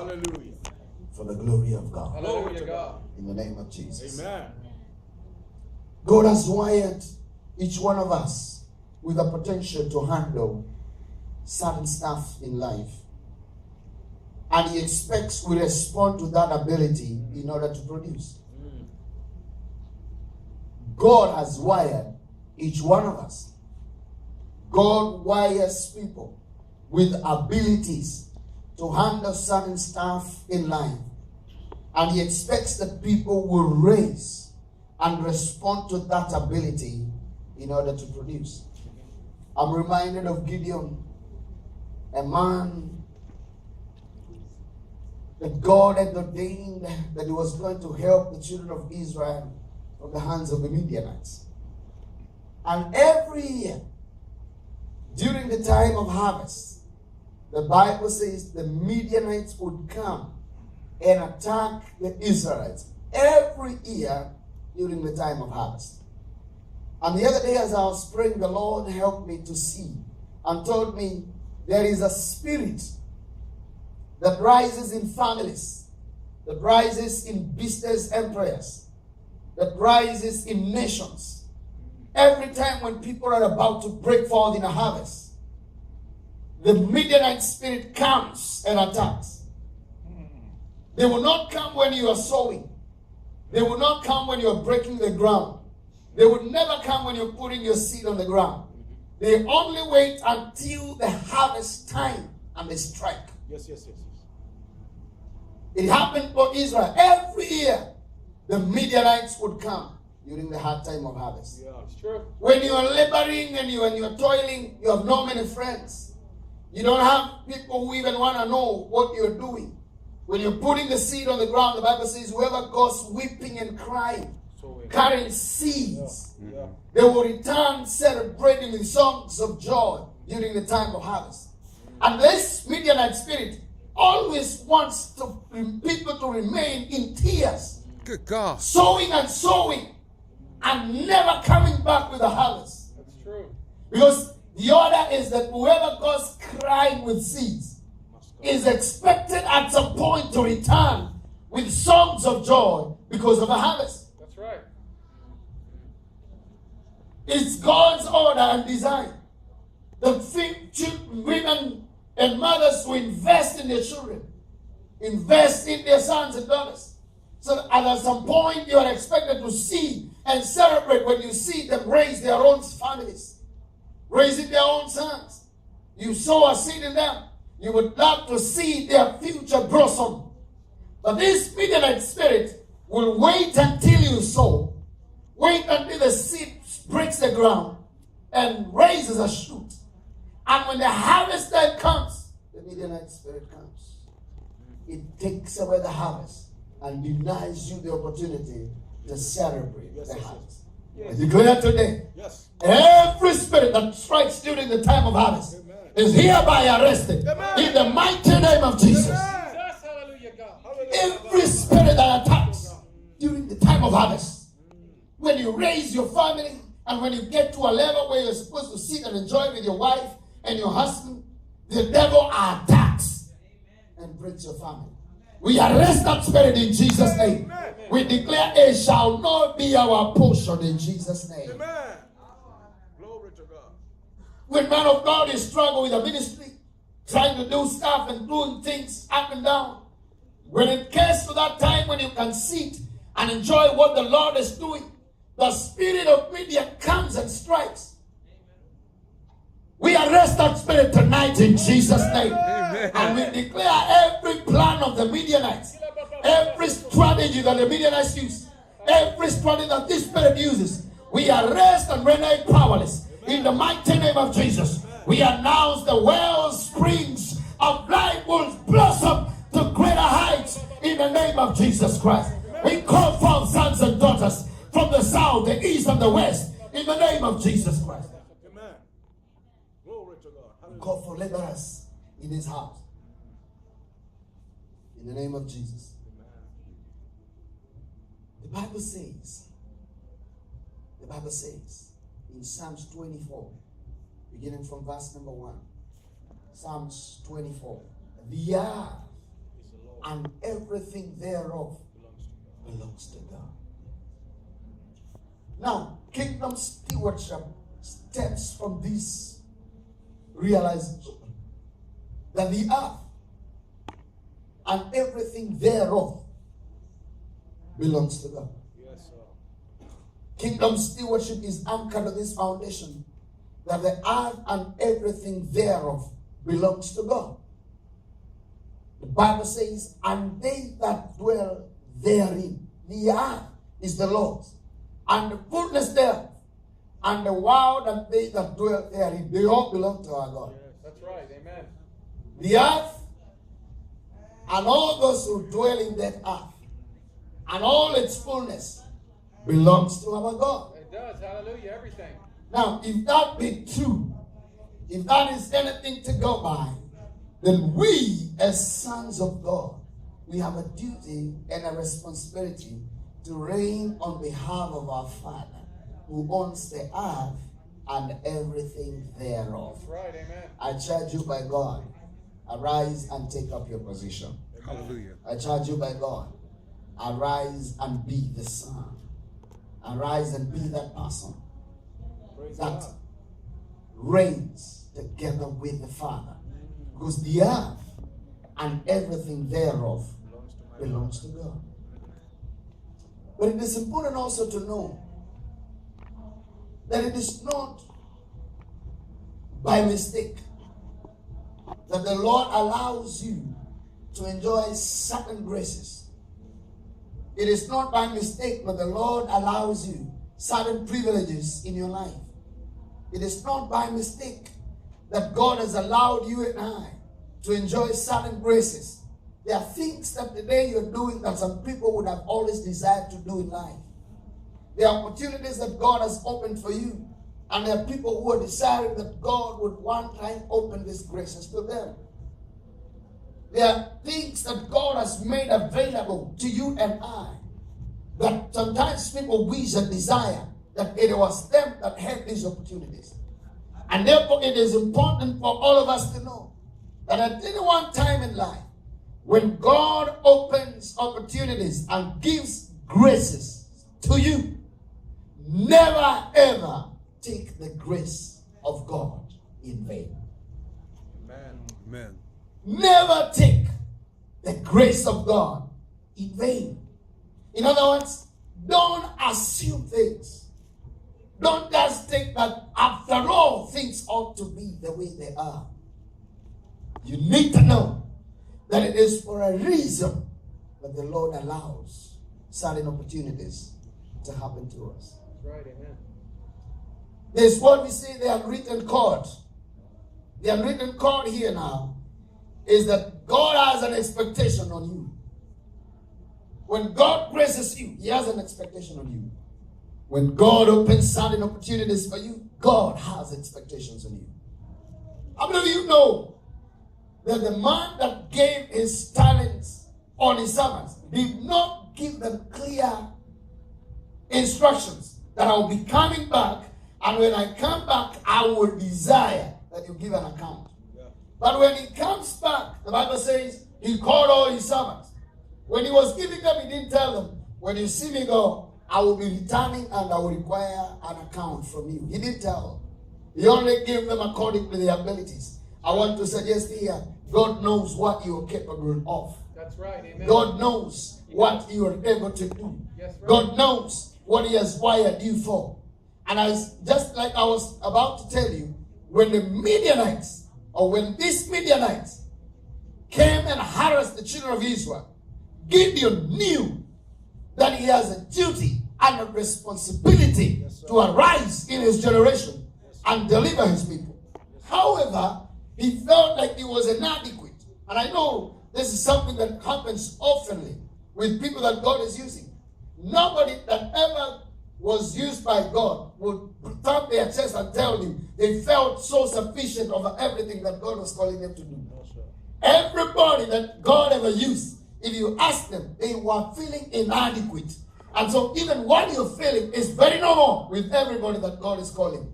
Hallelujah. For the glory of God. Glory to God. In the name of Jesus. Amen. God has wired each one of us with a potential to handle certain stuff in life. And He expects we respond to that ability in order to produce. God has wired each one of us. God wires people with abilities to handle certain stuff in life. And He expects that people will raise and respond to that ability in order to produce. I'm reminded of Gideon, a man that God had ordained that he was going to help the children of Israel from the hands of the Midianites. And every year, during the time of harvest, the Bible says the Midianites would come and attack the Israelites every year during the time of harvest. And the other day as I was praying, the Lord helped me to see and told me there is a spirit that rises in families, that rises in business empires, that rises in nations. Every time when people are about to break forth in a harvest, the Midianite spirit comes and attacks. They will not come when you are sowing. They will not come when you are breaking the ground. They will never come when you're putting your seed on the ground. They only wait until the harvest time and they strike. Yes. It happened for Israel. Every year, the Midianites would come during the hard time of harvest. Yeah, it's true. When you are laboring and you're toiling, you have no many friends. You don't have people who even want to know what you're doing. When you're putting the seed on the ground, the Bible says whoever goes weeping and crying, carrying seeds, they will return celebrating with songs of joy during the time of harvest. And this Midianite spirit always wants people to remain in tears. Good God. Sowing and never coming back with a harvest. That's true. Because the order is that whoever goes crying with seeds is expected at some point to return with songs of joy because of a harvest. That's right. It's God's order and design. The women and mothers who invest in their children, invest in their sons and daughters. So that at some point you are expected to see and celebrate when you see them raise their own families, raising their own sons. You sow a seed in them. You would love to see their future blossom. But this Midianite spirit will wait until you sow. Wait until the seed breaks the ground and raises a shoot. And when the harvest time comes, the Midianite spirit comes. It takes away the harvest and denies you the opportunity to celebrate the harvest. I declare today, every spirit that strikes during the time of harvest is hereby arrested in the mighty name of Jesus. Every spirit that attacks during the time of harvest, when you raise your family and when you get to a level where you're supposed to sit and enjoy with your wife and your husband, the devil attacks and breaks your family. We arrest that spirit in Jesus' name. We declare it shall not be our portion in Jesus' name. Amen. Glory to God. When man of God is struggling with a ministry, trying to do stuff and doing things up and down, when it gets to that time when you can sit and enjoy what the Lord is doing, the spirit of Midian comes and strikes. We arrest that spirit tonight in Jesus' name. Amen. And we declare every plan of the Midianites, every strategy that the Midianites use, every strategy that this spirit uses, we arrest and render it powerless. In the mighty name of Jesus, we announce the well springs of life will blossom to greater heights in the name of Jesus Christ. We call forth sons and daughters from the south, the east, and the west in the name of Jesus Christ. Amen. Glory to God. We call for laborers in His house in the name of Jesus. The Bible says in Psalms 24, beginning from verse number 1, Psalms 24, the earth and everything thereof Belongs to God. belongs to God. Now, kingdom stewardship stems from this realization that the earth and everything thereof belongs to God. Yes, sir. Kingdom stewardship is anchored on this foundation that the earth and everything thereof belongs to God. The Bible says, and they that dwell therein. The earth is the Lord's, and the fullness thereof, and the world and they that dwell therein. They all belong to our God. Yes, that's right. Amen. The earth and all those who dwell in that earth and all its fullness belongs to our God. It does. Hallelujah. Everything. Now, if that be true, if that is anything to go by, then we as sons of God, we have a duty and a responsibility to reign on behalf of our Father who owns the earth and everything thereof. That's right. Amen. I charge you by God, arise and take up your position. Hallelujah. I charge you by God, arise and be the son. Arise and be that person Praise that God. reigns together with the Father. Because the earth and everything thereof belongs to God. But it is important also to know that it is not by mistake that the Lord allows you to enjoy certain graces. It is not by mistake that the Lord allows you certain privileges in your life. It is not by mistake that God has allowed you and I to enjoy certain graces. There are things that today you're doing that some people would have always desired to do in life. There are opportunities that God has opened for you. And there are people who are desiring that God would one time open these graces to them. There are things that God has made available to you and I that sometimes people wish and desire that it was them that had these opportunities. And therefore it is important for all of us to know that at any one time in life, when God opens opportunities and gives graces to you, never ever take the grace of God in vain. Amen. Amen. Never take the grace of God in vain. In other words, don't assume things. Don't just think that after all things ought to be the way they are. You need to know that it is for a reason that the Lord allows certain opportunities to happen to us. That's right. Amen. There's what we say the unwritten code. The unwritten code here now is that God has an expectation on you. When God graces you, He has an expectation on you. When God opens certain opportunities for you, God has expectations on you. How many of you know that the man that gave his talents on his servants did not give them clear instructions that I will be coming back, and when I come back, I will desire that you give an account. Yeah. But when he comes back, the Bible says he called all his servants. When he was giving them, he didn't tell them, when you see me go, I will be returning and I will require an account from you. He didn't tell them. He only gave them according to their abilities. I want to suggest here, God knows what you are capable of. That's right. Amen. God knows what you are able to do. Yes, right. God knows what He has wired you for. And just like I was about to tell you, when the Midianites, or when these Midianites came and harassed the children of Israel, Gideon knew that he has a duty and a responsibility to arise in his generation and deliver his people. However, he felt like he was inadequate. And I know this is something that happens oftenly with people that God is using. Nobody that ever was used by God would thump their chest and tell you they felt so sufficient over everything that God was calling them to do. Everybody that God ever used, if you ask them, they were feeling inadequate. And so even what you're feeling is very normal with everybody that God is calling.